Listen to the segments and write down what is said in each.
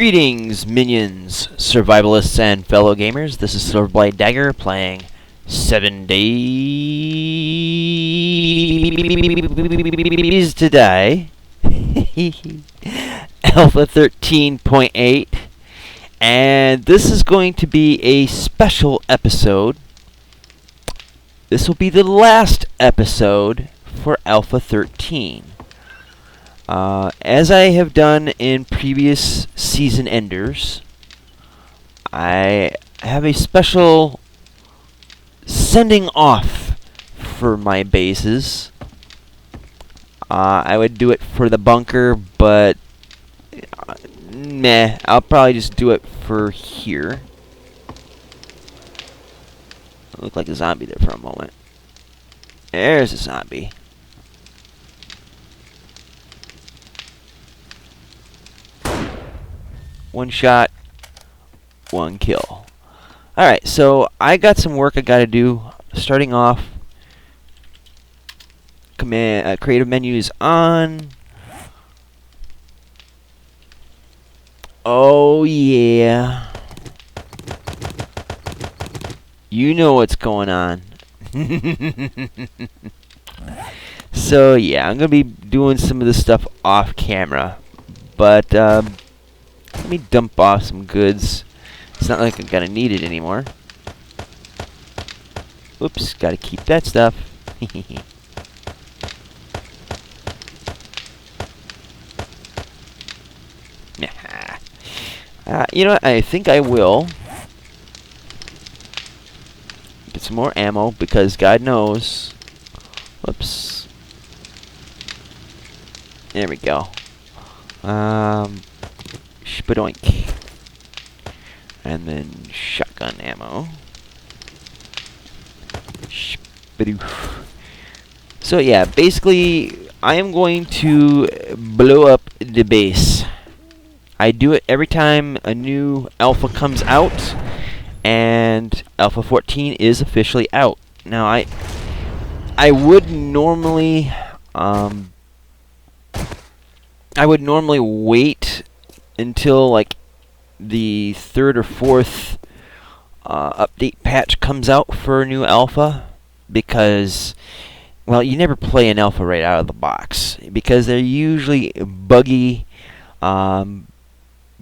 Greetings, minions, survivalists, and fellow gamers. This is Silverblade Dagger playing 7 Days to Die. Alpha 13.8. And this is going to be a special episode. This will be the last episode for Alpha 13. As I have done in previous season enders, I have a special sending off for my bases. I would do it for the bunker, but meh, I'll probably just do it for here. Looked like a zombie there for a moment. There's a zombie. One shot, one kill. Alright, so I got some work I gotta do. Starting off, creative menus on. Oh yeah. You know what's going on. So yeah, I'm gonna be doing some of this stuff off camera. But let me dump off some goods. It's not like I'm gonna need it anymore. Oops, gotta keep that stuff. You know what? I think I will get some more ammo because God knows. Whoops. There we go. Spadoink. And then shotgun ammo. Spadoof. So yeah, basically I am going to blow up the base. I do it every time a new alpha comes out, and Alpha 14 is officially out. Now I would normally wait until like the third or fourth update patch comes out for a new alpha, because, well, you never play an alpha right out of the box because they're usually buggy,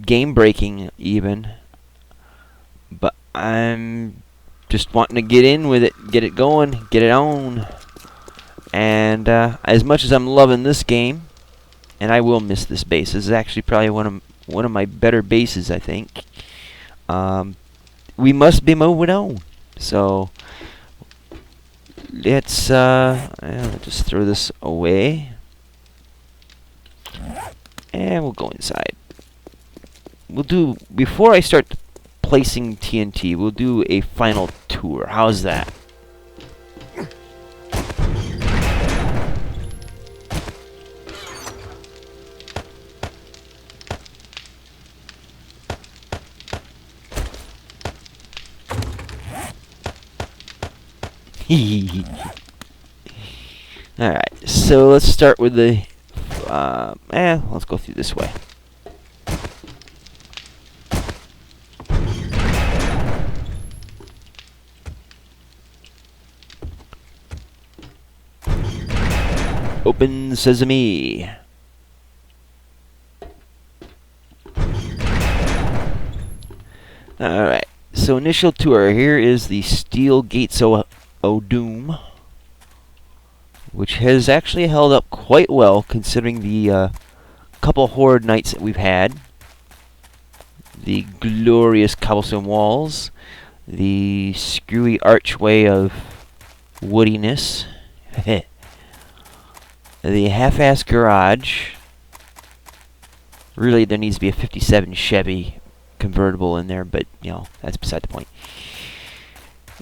game breaking even. But I'm just wanting to get in with it, get it going, get it on. And as much as I'm loving this game, and I will miss this base. This is actually probably one of my better bases, I think. We must be moving on. So let's just throw this away, and we'll go inside. We'll do, before I start placing TNT, we'll do a final tour. How's that? Alright, so let's start with the let's go through this way. Open sesame. Alright, so initial tour. Here is the Steel Gates o Doom, which has actually held up quite well considering the couple horde nights that we've had. The glorious cobblestone walls, the screwy archway of woodiness, the half-ass garage. Really, there needs to be a 57 Chevy convertible in there, but, you know, that's beside the point.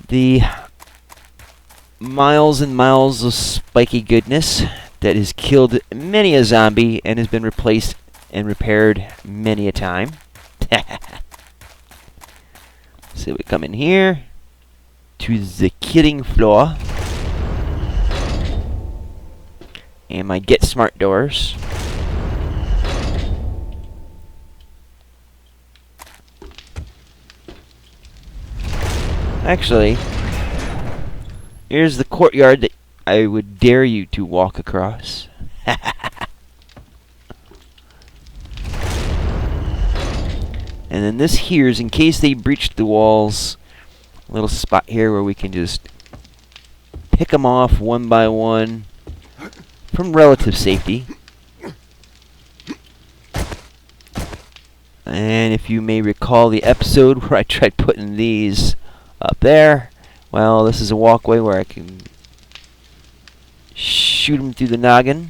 The miles and miles of spiky goodness that has killed many a zombie and has been replaced and repaired many a time. So we come in here to the killing floor. And my Get Smart doors. Actually, here's the courtyard that I would dare you to walk across. And then this here is in case they breached the walls. A little spot here where we can just pick them off one by one from relative safety. And if you may recall the episode where I tried putting these up there, well, this is a walkway where I can shoot them through the noggin.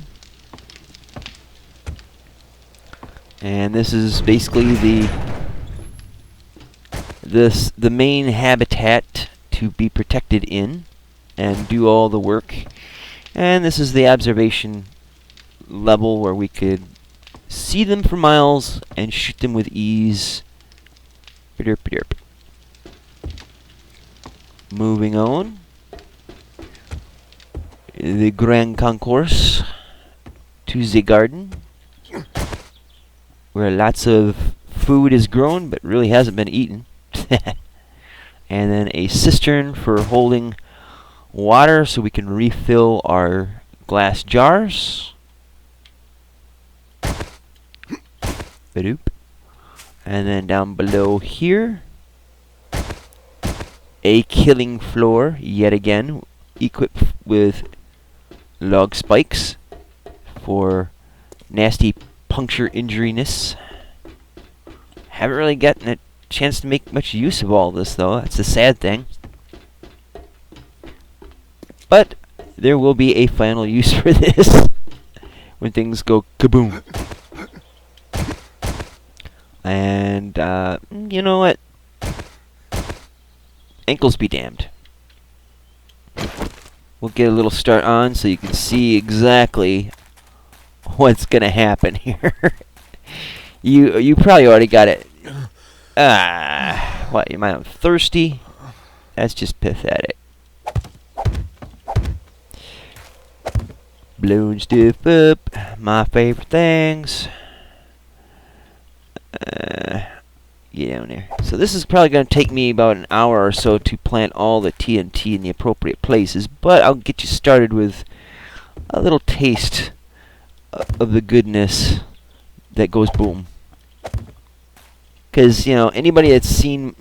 And this is basically the main habitat to be protected in and do all the work. And this is the observation level where we could see them for miles and shoot them with ease. Moving on. The Grand Concourse to the garden, where lots of food is grown but really hasn't been eaten. And then a cistern for holding water so we can refill our glass jars. Badoop. And then down below here, a killing floor, yet again, equipped with log spikes for nasty puncture injuriness. Haven't really gotten a chance to make much use of all this, though. That's the sad thing. But there will be a final use for this when things go kaboom. And, you know what? Ankles be damned. We'll get a little start on so you can see exactly what's gonna happen here. You probably already got it. What, you might have thirsty? That's just pathetic. Blowing stuff up, my favorite things. Get down there. So this is probably going to take me about an hour or so to plant all the TNT in the appropriate places, but I'll get you started with a little taste of the goodness that goes boom. Because, you know, anybody that's seen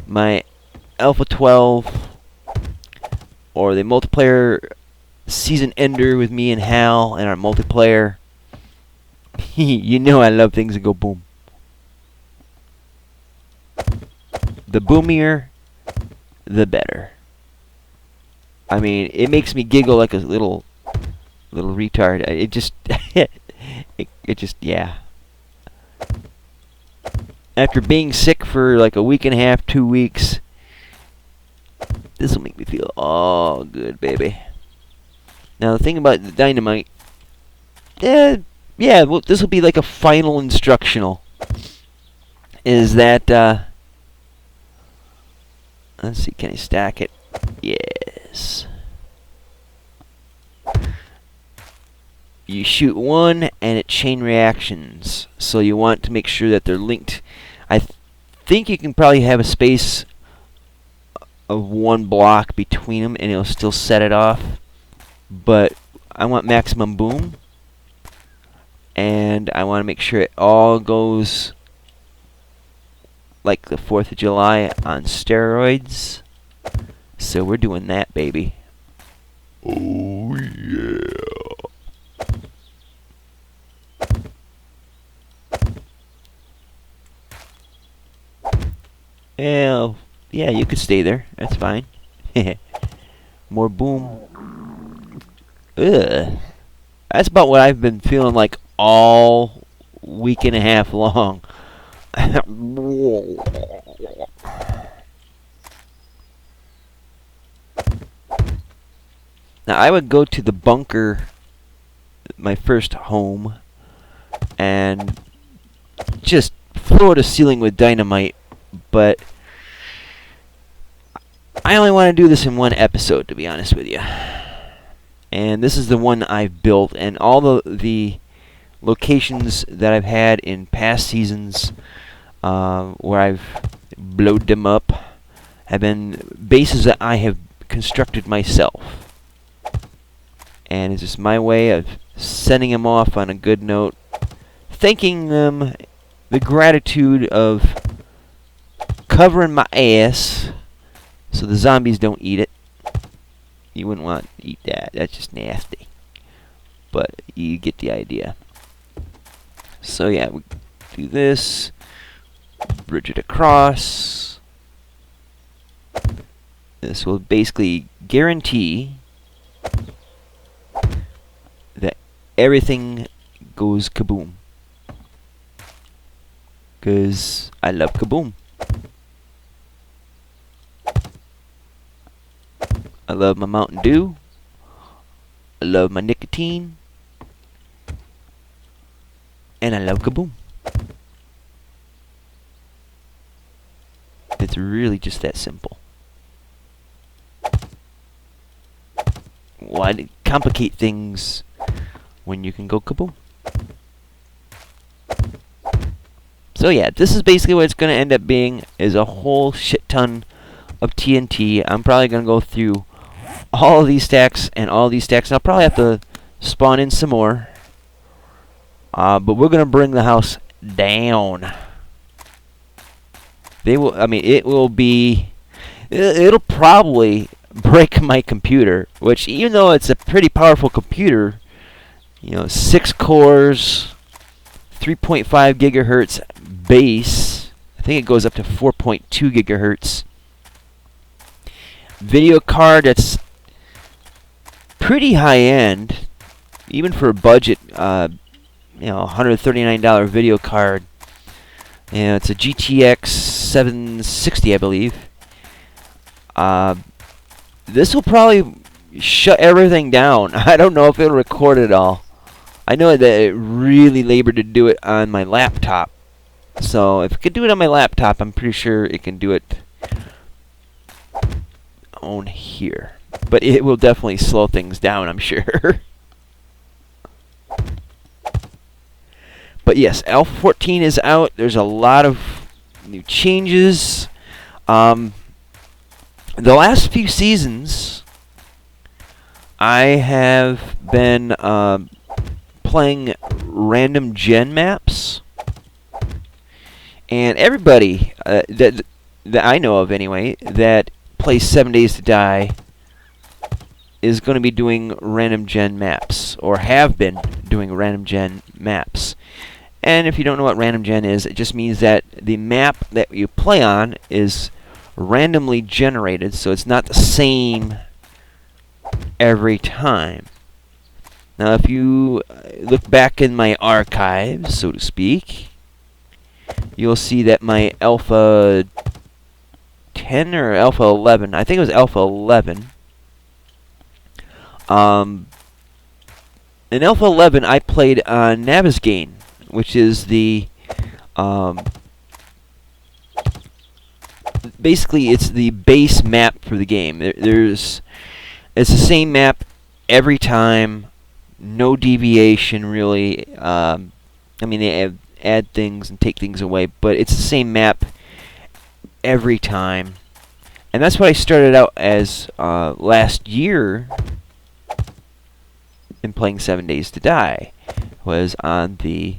my Alpha 12 or the multiplayer season ender with me and Hal and our multiplayer, you know I love things that go boom. The boomier, the better. I mean, it makes me giggle like a little retard. It just, it just, yeah. After being sick for like a week and a half, 2 weeks, this will make me feel all good, baby. Now the thing about the dynamite, yeah, well, this will be like a final instructional. Is that, let's see, can I stack it? Yes. You shoot one and it chain reactions. So you want to make sure that they're linked. I think you can probably have a space of one block between them and it'll still set it off. But I want maximum boom. And I want to make sure it all goes like the 4th of July on steroids. So we're doing that, baby. Oh, yeah. Well, yeah, you could stay there. That's fine. More boom. Ugh. That's about what I've been feeling like all week and a half long. Now, I would go to the bunker, my first home, and just floor to ceiling with dynamite, but I only want to do this in one episode, to be honest with you. And this is the one I've built, and all the locations that I've had in past seasons where I've blowed them up have been bases that I have constructed myself. And it's just my way of sending them off on a good note, thanking them the gratitude of covering my ass so the zombies don't eat it. You wouldn't want to eat that. That's just nasty. But you get the idea. So yeah, we do this. Bridge it across. This will basically guarantee that everything goes kaboom. Because I love kaboom. I love my Mountain Dew. I love my nicotine. And I love kaboom. It's really just that simple. Why complicate things when you can go kaboom? So yeah, this is basically what it's going to end up being, is a whole shit ton of TNT. I'm probably going to go through all of these stacks and all these stacks. And I'll probably have to spawn in some more. But we're going to bring the house down. They will, I mean, it will be, it'll probably break my computer, which even though it's a pretty powerful computer, you know, 6 cores, 3.5 gigahertz base, I think it goes up to 4.2 gigahertz. Video card that's pretty high end, even for a budget, you know, $139 video card. Yeah, it's a GTX 760, I believe. This will probably shut everything down. I don't know if it'll record it all. I know that it really labored to do it on my laptop. So if it could do it on my laptop, I'm pretty sure it can do it on here. But it will definitely slow things down, I'm sure. But yes, Alpha 14 is out. There's a lot of new changes. The last few seasons, I have been playing random gen maps. And everybody that I know of anyway, that plays 7 Days to Die is going to be doing random gen maps, or have been doing random gen maps. And if you don't know what random gen is, it just means that the map that you play on is randomly generated, so it's not the same every time. Now, if you look back in my archives, so to speak, you'll see that my Alpha 10 or Alpha 11, I think it was Alpha 11. In Alpha 11, I played on Navezgane, which is the basically it's the base map for the game. It's the same map every time, no deviation really. I mean, they add things and take things away, but it's the same map every time. And that's what I started out as last year in playing 7 Days to Die, was on the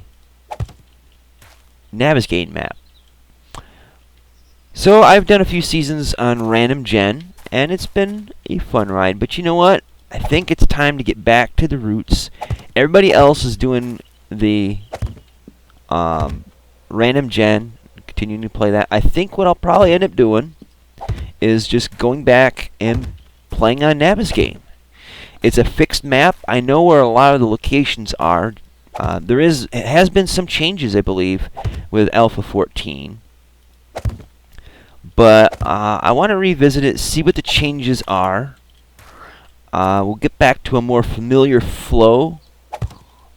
Navezgane map. So I've done a few seasons on random gen, and it's been a fun ride. But you know what? I think it's time to get back to the roots. Everybody else is doing the random gen, continuing to play that. I think what I'll probably end up doing is just going back and playing on Navezgane. It's a fixed map. I know where a lot of the locations are. It has been some changes, I believe, with Alpha 14. But I want to revisit it, see what the changes are. We'll get back to a more familiar flow.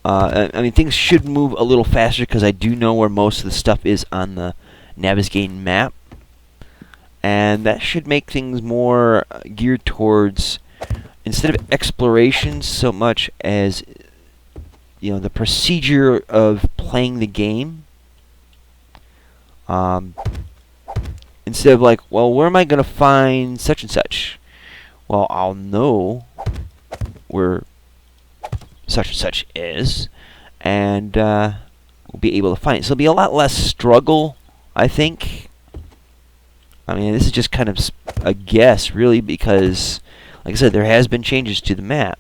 I mean, things should move a little faster because I do know where most of the stuff is on the Navezgane map. And that should make things more geared towards, instead of exploration so much as, you know, the procedure of playing the game. instead of like, well, where am I going to find such and such? Well, I'll know where such and such is, and we'll be able to find it. So it'll be a lot less struggle, I think. I mean, this is just kind of a guess, really, because, like I said, there has been changes to the map.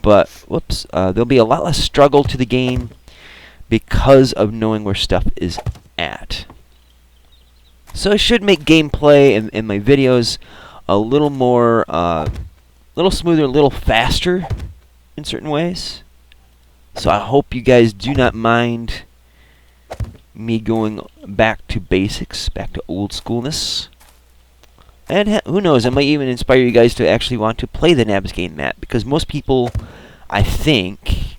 But, whoops, there'll be a lot less struggle to the game because of knowing where stuff is at. So it should make gameplay in my videos a little more, little smoother, a little faster in certain ways. So I hope you guys do not mind me going back to basics, back to old schoolness. And who knows, I might even inspire you guys to actually want to play the Navezgane map, because most people, I think,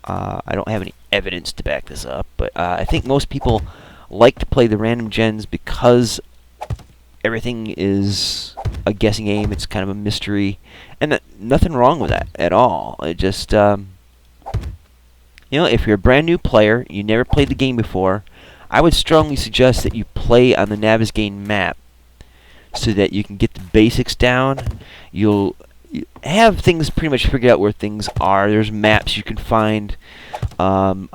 I don't have any evidence to back this up, but I think most people like to play the random gens because everything is a guessing game. It's kind of a mystery, and nothing wrong with that at all. It just, you know, if you're a brand new player, you never played the game before, I would strongly suggest that you play on the Navezgane map so that you can get the basics down. You'll have things pretty much figured out where things are. There's maps you can find all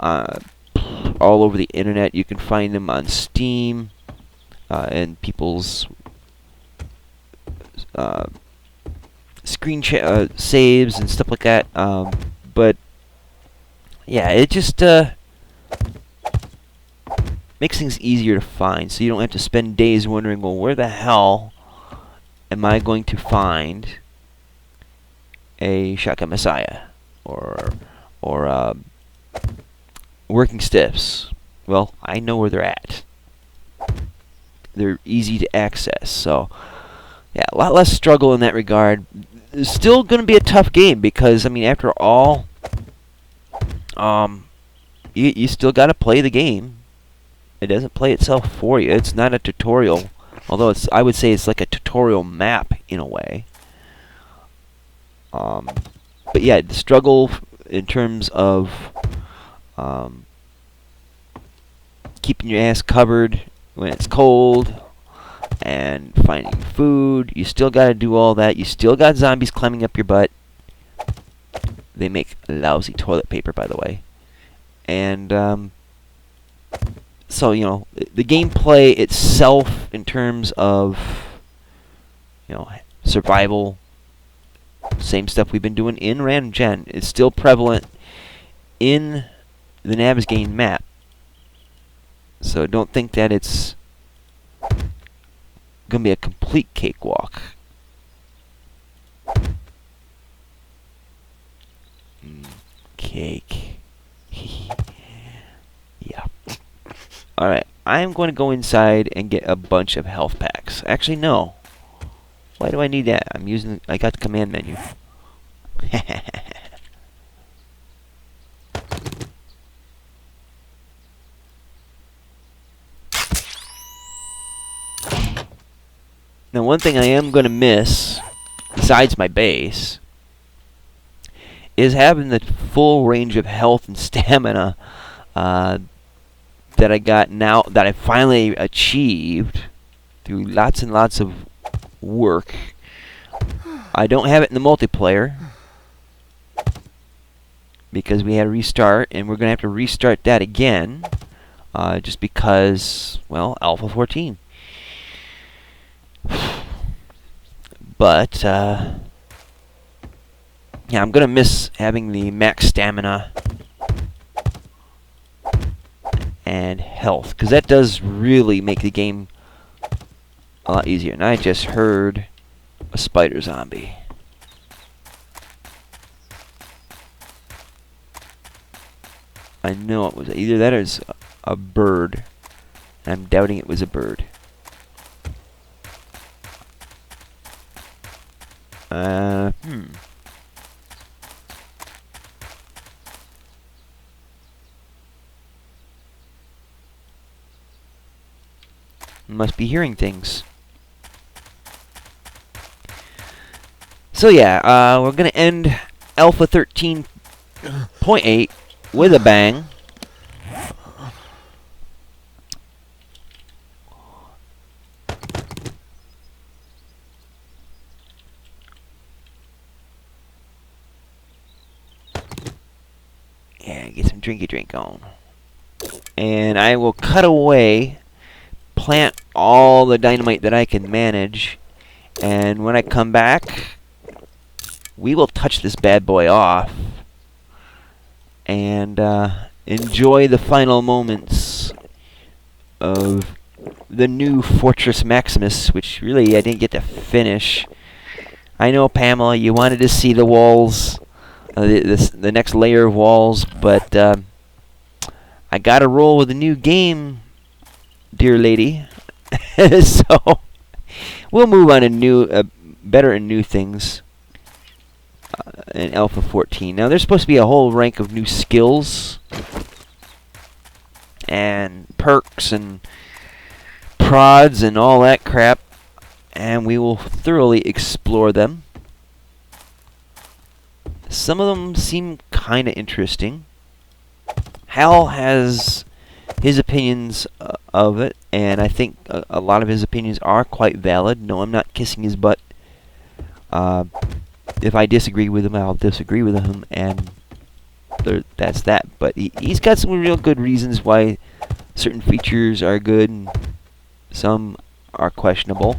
over the internet. You can find them on Steam and people's screen saves and stuff like that. But yeah, it just makes things easier to find, so you don't have to spend days wondering, well, where the hell am I going to find a Shotgun Messiah or Working Stiffs? Well, I know where they're at. They're easy to access, so yeah, a lot less struggle in that regard. It's still going to be a tough game because, I mean, after all, you still got to play the game. It doesn't play itself for you. It's not a tutorial, although I would say it's like a tutorial map in a way. But yeah, the struggle in terms of keeping your ass covered when it's cold and finding food, you still got to do all that. You still got zombies climbing up your butt. They make lousy toilet paper, by the way. And so, you know, the gameplay itself in terms of, you know, survival, same stuff we've been doing in Random Gen, is still prevalent in the Navezgane map. So don't think that it's going to be a complete cakewalk. Cake. Yeah. Alright, I'm going to go inside and get a bunch of health packs. Actually, no. Why do I need that? I got the command menu. Now, one thing I am going to miss, besides my base, is having the full range of health and stamina that I got now, that I finally achieved through lots and lots of work. I don't have it in the multiplayer because we had to restart, and we're going to have to restart that again just because, well, Alpha 14. But yeah, I'm gonna miss having the max stamina and health, because that does really make the game a lot easier. And I just heard a spider zombie. I know it was either that or it's a bird. I'm doubting it was a bird. Must be hearing things. So yeah, we're gonna end Alpha 13.8 with a bang. Yeah, get some drinky drink on. And I will cut away, plant all the dynamite that I can manage, and when I come back, we will touch this bad boy off and enjoy the final moments of the new Fortress Maximus, which really I didn't get to finish. I know, Pamela, you wanted to see the walls, the next layer of walls, but I gotta roll with the new game, dear lady. So we'll move on to new, better and new things in Alpha 14. Now there's supposed to be a whole rank of new skills and perks and prods and all that crap, and we will thoroughly explore them. Some of them seem kind of interesting. Hal has his opinions of it, and I think a lot of his opinions are quite valid. No, I'm not kissing his butt. If I disagree with him, I'll disagree with him, and that's that. But he's got some real good reasons why certain features are good and some are questionable.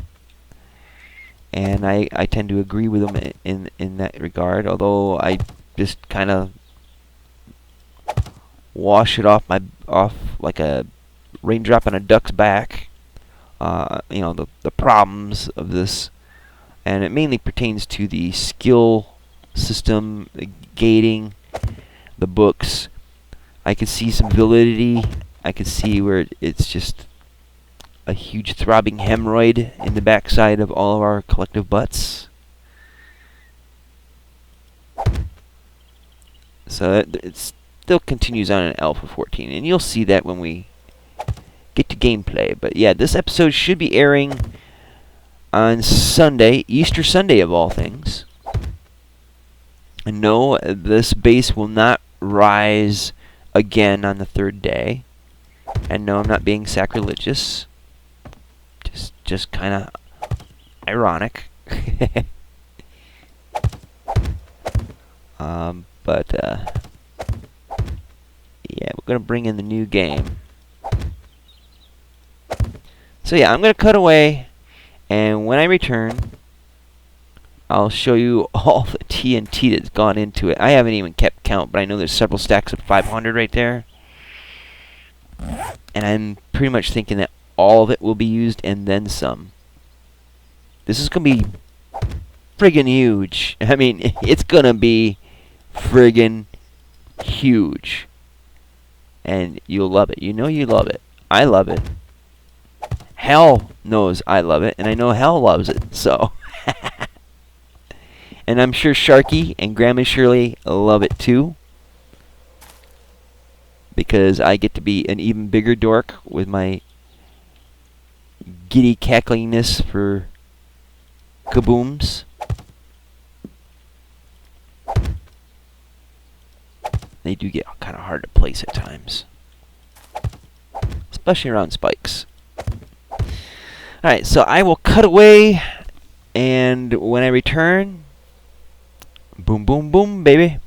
And I tend to agree with him in that regard, although I just kind of wash it off like a raindrop on a duck's back. You know, the problems of this, and it mainly pertains to the skill system, the gating, the books. I can see some validity. I can see where it's just a huge throbbing hemorrhoid in the backside of all of our collective butts. So it still continues on in Alpha 14, and you'll see that when we get to gameplay. But yeah, this episode should be airing on Sunday, Easter Sunday of all things. And no, this base will not rise again on the third day. And no, I'm not being sacrilegious. Just kind of ironic. But yeah, we're gonna bring in the new game. So yeah, I'm gonna cut away, and when I return, I'll show you all the TNT that's gone into it. I haven't even kept count, but I know there's several stacks of 500 right there. And I'm pretty much thinking that all of it will be used and then some. This is gonna be friggin' huge. I mean, it's gonna be friggin' huge. And you'll love it. You know you love it. I love it. Hal knows I love it, and I know Hal loves it, so. And I'm sure Sharky and Grandma Shirley love it too, because I get to be an even bigger dork with my giddy cacklingness for kabooms. They do get kind of hard to place at times, especially around spikes. Alright, so I will cut away, and when I return, boom, boom, boom, baby.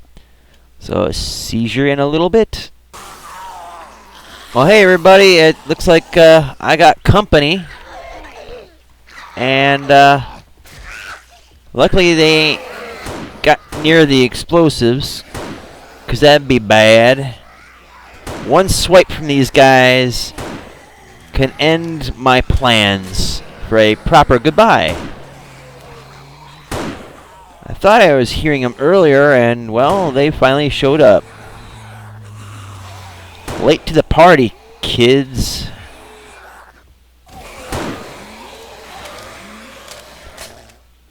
So a seizure in a little bit. Well, hey everybody, it looks like I got company, and luckily they ain't got near the explosives, because that'd be bad. One swipe from these guys can end my plans for a proper goodbye. I thought I was hearing them earlier, and well, they finally showed up. Late to the party, kids.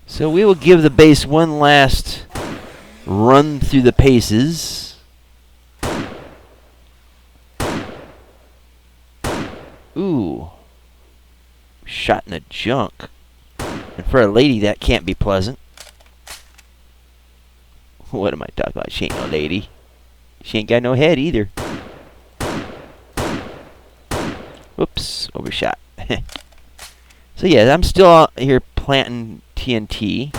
So we will give the base one last run through the paces. Ooh. Shot in the junk. And for a lady, that can't be pleasant. What am I talking about? She ain't no lady. She ain't got no head either. Whoops, overshot. So yeah, I'm still out here planting TNT,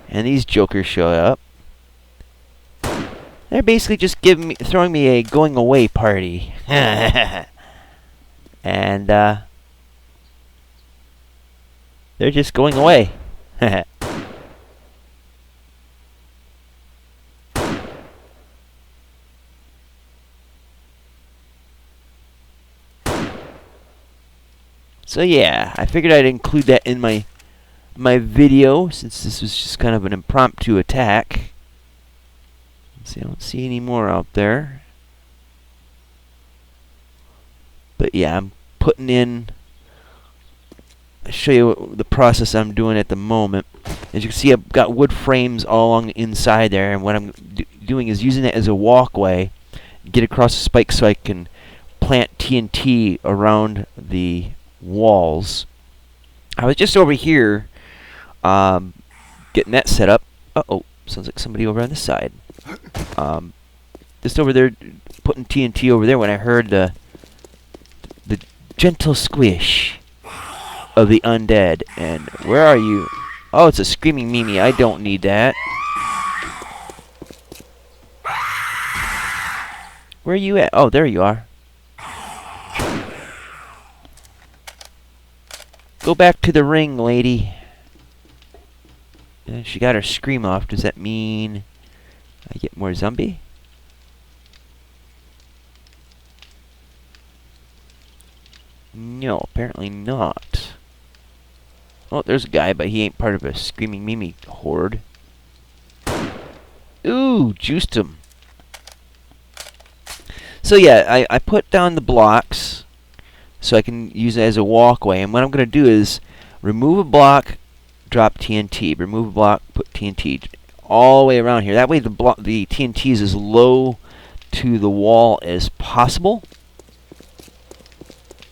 and these jokers show up. They're basically just throwing me a going away party. And they're just going away. So yeah, I figured I'd include that in my video, since this was just kind of an impromptu attack. Let's see, I don't see any more out there. But yeah, I'm putting in. I'll show you the process I'm doing at the moment. As you can see, I've got wood frames all along the inside there, and what I'm doing is using that as a walkway, get across the spike so I can plant TNT around the walls. I was just over here getting that set up. Uh-oh, sounds like somebody over on this side. Just over there putting TNT over there when I heard the gentle squish of the undead. And where are you? Oh, it's a screaming Mimi. I don't need that. Where are you at? Oh, there you are. Go back to the ring, lady. And she got her scream off. Does that mean I get more zombie? No, apparently not. Oh, there's a guy, but he ain't part of a screaming Mimi horde. Ooh, juiced him. So yeah, I put down the blocks so I can use it as a walkway. And what I'm going to do is remove a block, drop TNT. Remove a block, put TNT all the way around here. That way the TNT is as low to the wall as possible.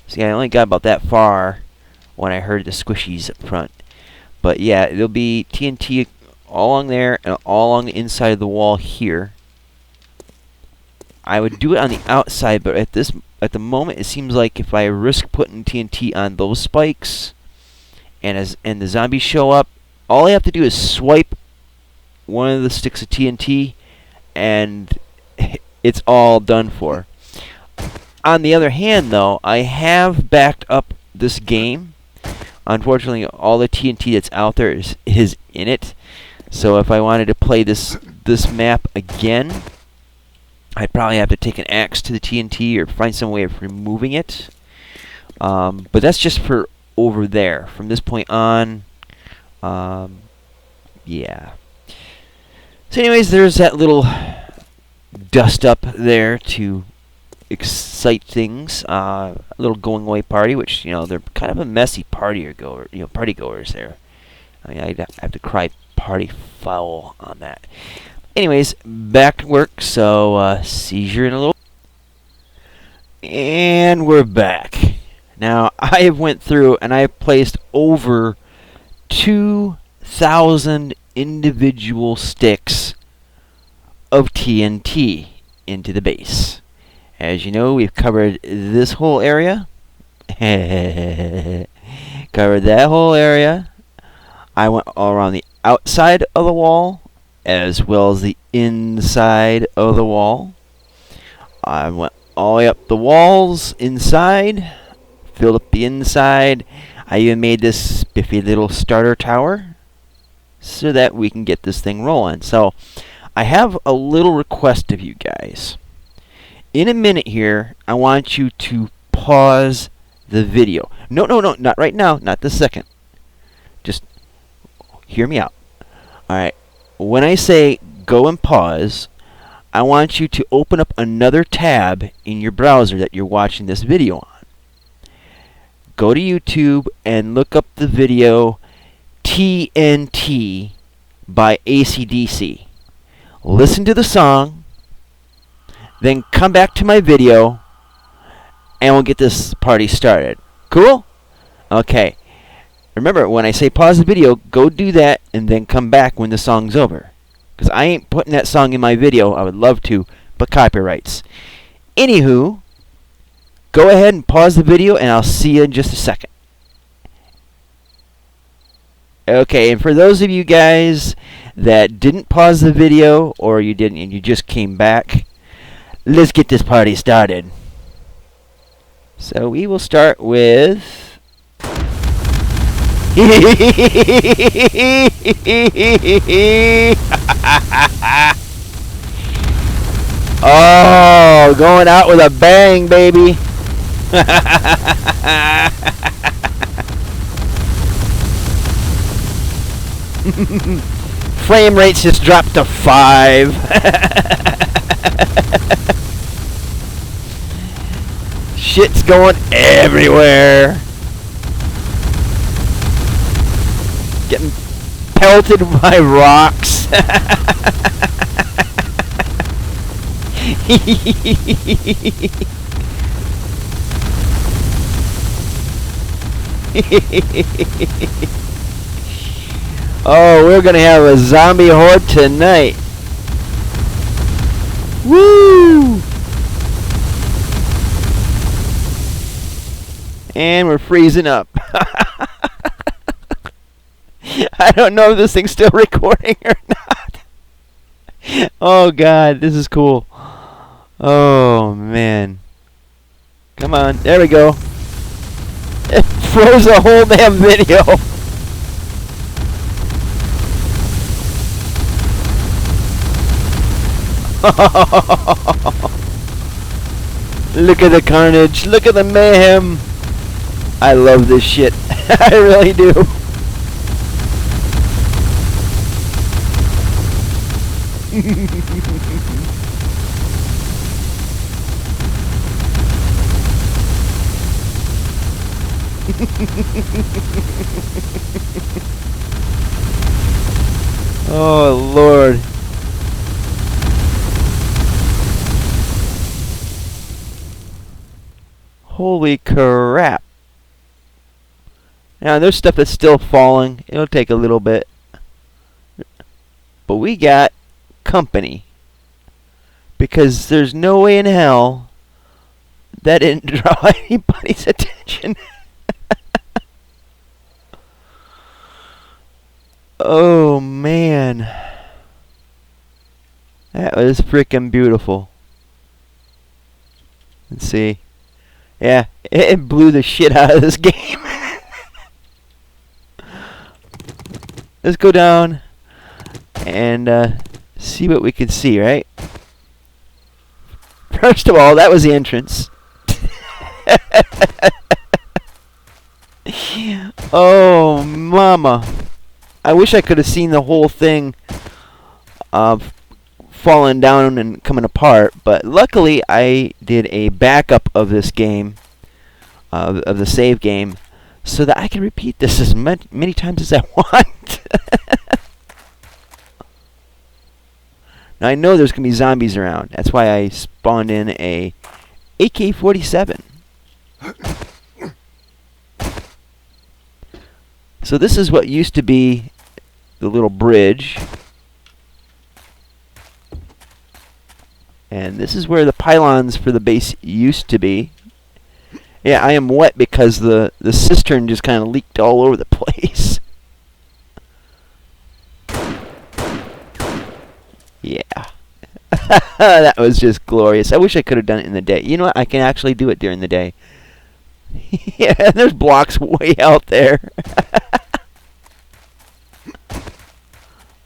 See, I only got about that far when I heard the squishies up front. But yeah, there'll be TNT all along there and all along the inside of the wall here. I would do it on the outside, but at the moment, it seems like if I risk putting TNT on those spikes, and the zombies show up, all I have to do is swipe one of the sticks of TNT, and it's all done for. On the other hand, though, I have backed up this game. Unfortunately, all the TNT that's out there is in it. So if I wanted to play this map again, I'd probably have to take an axe to the TNT or find some way of removing it. But that's just for over there. From this point on, yeah. So anyways, there's that little dust up there to excite things. A little going away party, which, you know, they're kind of a messy party goers there. I mean, I'd have to cry party foul on that. Anyways, back to work, so seizure in a little. And we're back. Now, I have went through and I have placed over 2,000 individual sticks of TNT into the base. As you know, we've covered this whole area. Covered that whole area. I went all around the outside of the wall, as well as the inside of the wall. I went all the way up the walls inside, filled up the inside. I even made this spiffy little starter tower so that we can get this thing rolling. So I have a little request of you guys. In a minute here, I want you to pause the video. No, not right now, not this second. Just hear me out. Alright, when I say go and pause, I want you to open up another tab in your browser that you're watching this video on. Go to YouTube and look up the video TNT by AC/DC. Listen to the song, then come back to my video, and we'll get this party started. Cool? Okay. Remember, when I say pause the video, go do that, and then come back when the song's over. Because I ain't putting that song in my video. I would love to, but copyrights. Anywho, go ahead and pause the video, and I'll see you in just a second. Okay, and for those of you guys that didn't pause the video, or you didn't and you just came back, let's get this party started. So we will start with... Oh, going out with a bang, baby. Frame rates just dropped to 5. Shit's going everywhere. Getting pelted by rocks. Oh, we're gonna have a zombie horde tonight. Woo! And we're freezing up. I don't know if this thing's still recording or not. Oh god, this is cool. Oh man. Come on, there we go. It froze the whole damn video. Look at the carnage. Look at the mayhem. I love this shit. I really do. Oh Lord. Holy crap. Now there's stuff that's still falling. It'll take a little bit. But we got company. Because there's no way in hell that didn't draw anybody's attention. Oh man. That was freaking beautiful. Let's see. Yeah, it blew the shit out of this game. Let's go down and see what we can see, right? First of all, that was the entrance. Oh, mama. I wish I could have seen the whole thing falling down and coming apart, but luckily I did a backup of this game, of the save game, so that I can repeat this as many times as I want. Now I know there's going to be zombies around. That's why I spawned in a AK-47. So this is what used to be the little bridge. And this is where the pylons for the base used to be. Yeah, I am wet because the cistern just kind of leaked all over the place. Yeah. That was just glorious. I wish I could have done it in the day. You know what? I can actually do it during the day. Yeah, there's blocks way out there.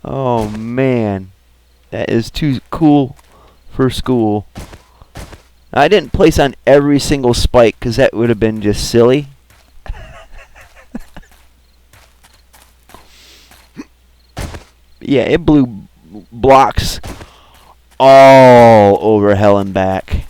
Oh, man. That is too cool for school. I didn't place on every single spike because that would have been just silly. Yeah, it blew blocks all over hell and back.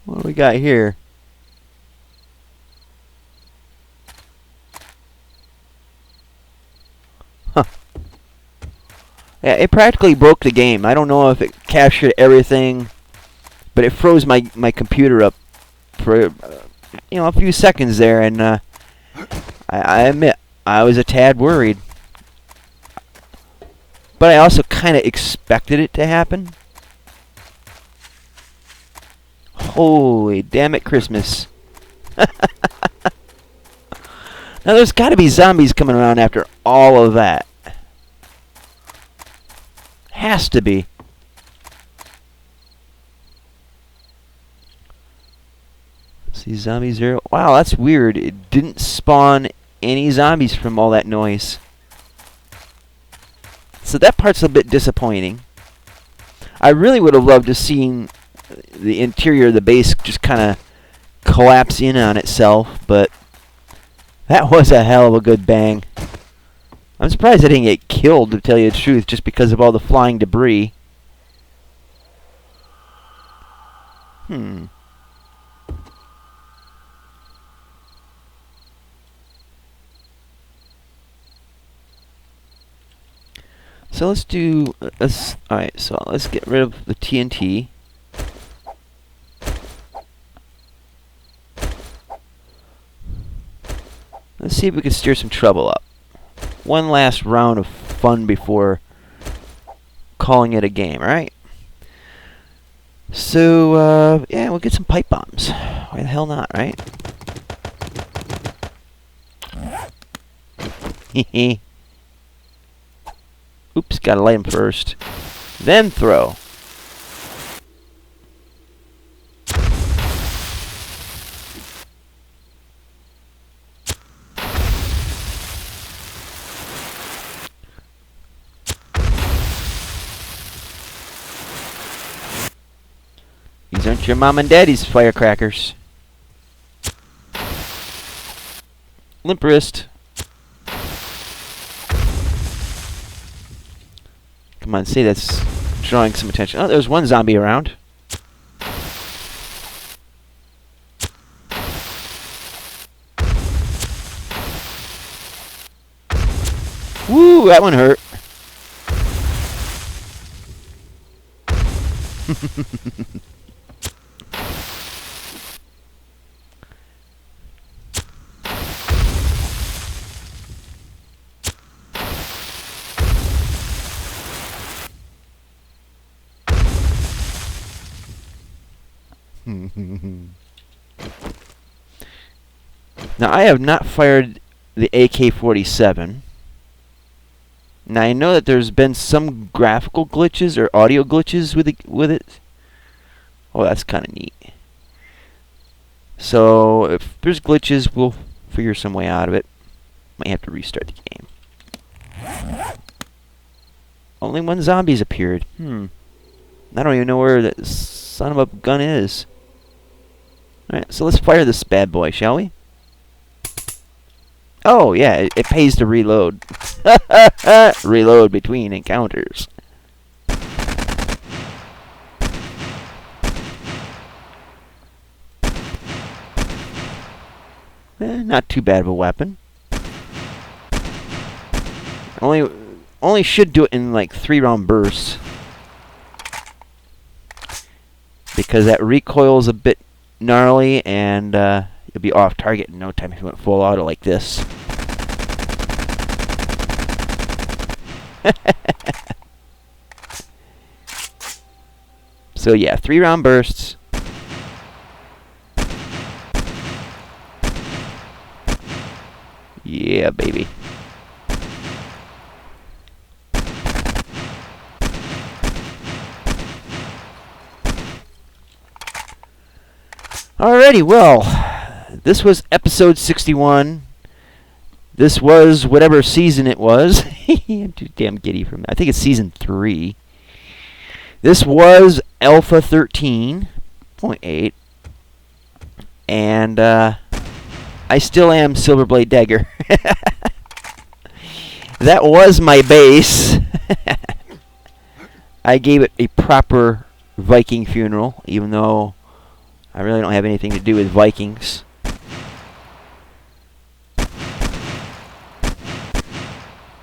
What do we got here? Huh. Yeah, it practically broke the game. I don't know if it captured everything, but it froze my computer up for a few seconds there, and I admit I was a tad worried. But I also kind of expected it to happen. Holy damn it, Christmas. Now there's got to be zombies coming around after all of that. Has to be. See, zombie 0. Wow, that's weird. It didn't spawn any zombies from all that noise. So that part's a bit disappointing. I really would have loved to seen the interior of the base just kind of collapse in on itself, but that was a hell of a good bang. I'm surprised I didn't get killed, to tell you the truth, just because of all the flying debris. So let's do... Alright, so let's get rid of the TNT. Let's see if we can stir some trouble up. One last round of fun before calling it a game, alright? So, yeah, we'll get some pipe bombs. Why the hell not, right? Hehe. Oops, gotta light him first. Then throw. These aren't your mom and daddy's firecrackers. Limp wrist. Come on, say that's drawing some attention. Oh, there's one zombie around. Woo, that one hurt. Now, I have not fired the AK-47. Now, I know that there's been some graphical glitches or audio glitches with it. Oh, that's kind of neat. So, if there's glitches, we'll figure some way out of it. Might have to restart the game. Only one zombie's appeared. I don't even know where that son of a gun is. Alright, so let's fire this bad boy, shall we? Oh, yeah, it pays to reload. Reload between encounters. Not too bad of a weapon. Only should do it in like 3-round bursts. Because that recoil's a bit gnarly, and you'll be off target in no time if you went full auto like this. So yeah, 3-round bursts. Yeah, baby. Alrighty, well, this was episode 61. This was whatever season it was. I'm too damn giddy from that. I think it's season 3. This was Alpha 13.8. And I still am Silverblade Dagger. That was my base. I gave it a proper Viking funeral, even though I really don't have anything to do with Vikings.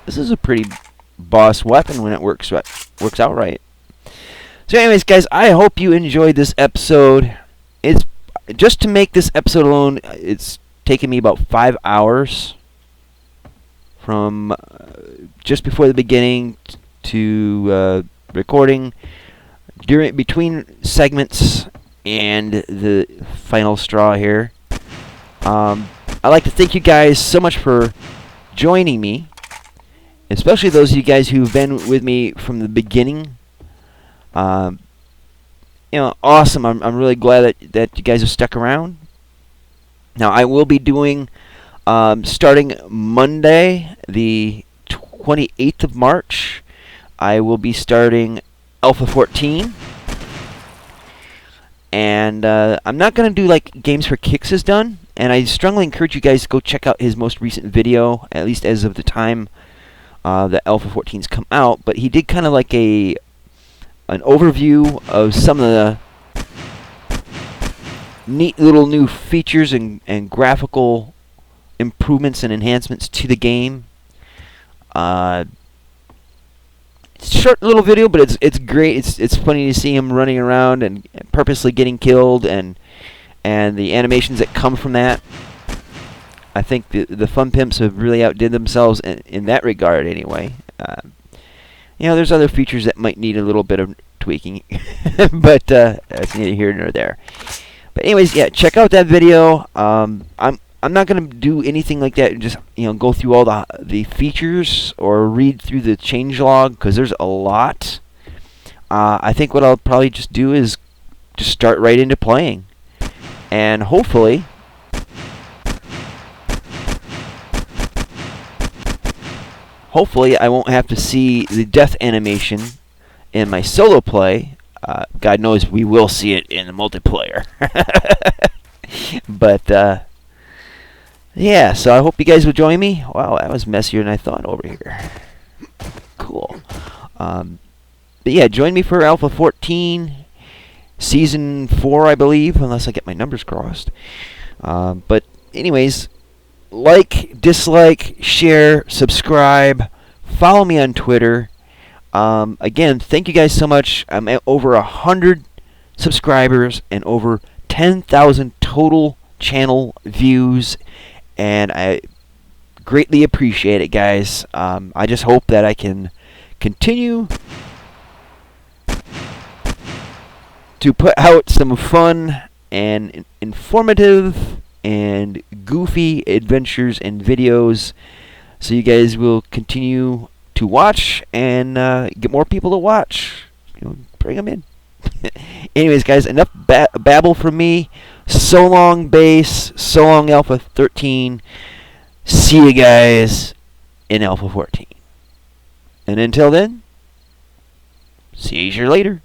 This is a pretty boss weapon when it works out right. So anyways, guys, I hope you enjoyed this episode. It's just to make this episode alone, it's taken me about 5 hours from just before the beginning to recording between segments and the final straw here. I'd like to thank you guys so much for joining me, especially those of you guys who've been with me from the beginning. Awesome. I'm really glad that you guys have stuck around. Now, I will be doing, starting Monday, the 28th of March, I will be starting Alpha 14. And I'm not going to do like Games for Kicks has done. And I strongly encourage you guys to go check out his most recent video, at least as of the time that Alpha 14's come out. But he did kind of like an overview of some of the neat little new features and graphical improvements and enhancements to the game. It's a short little video, but it's great. It's funny to see him running around and purposely getting killed, and the animations that come from that. I think the Fun Pimps have really outdid themselves in that regard, anyway. There's other features that might need a little bit of tweaking, but that's neither here nor there. But anyways, yeah, check out that video. I'm not going to do anything like that and just go through all the features or read through the changelog, because there's a lot. I think what I'll probably just do is just start right into playing, and hopefully I won't have to see the death animation in my solo play. God knows we will see it in the multiplayer. But yeah, so I hope you guys will join me. Wow, that was messier than I thought over here. Cool. But yeah, join me for Alpha 14, Season 4, I believe, unless I get my numbers crossed. But anyways, like, dislike, share, subscribe, follow me on Twitter. Again, thank you guys so much. I'm at over 100 subscribers and over 10,000 total channel views, and I greatly appreciate it, guys. I just hope that I can continue to put out some fun and informative and goofy adventures and videos, so you guys will continue to watch and get more people to watch. Bring them in. Anyways, guys, enough babble from me. So long, base. So long, Alpha 13. See you guys in Alpha 14. And until then, see you later.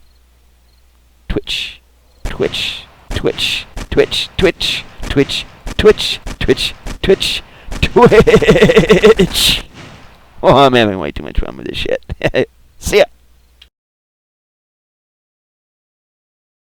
Twitch, Twitch, Twitch, Twitch, Twitch, Twitch, Twitch, Twitch, Twitch, Twitch. Oh, I'm having way too much fun with this shit. See ya.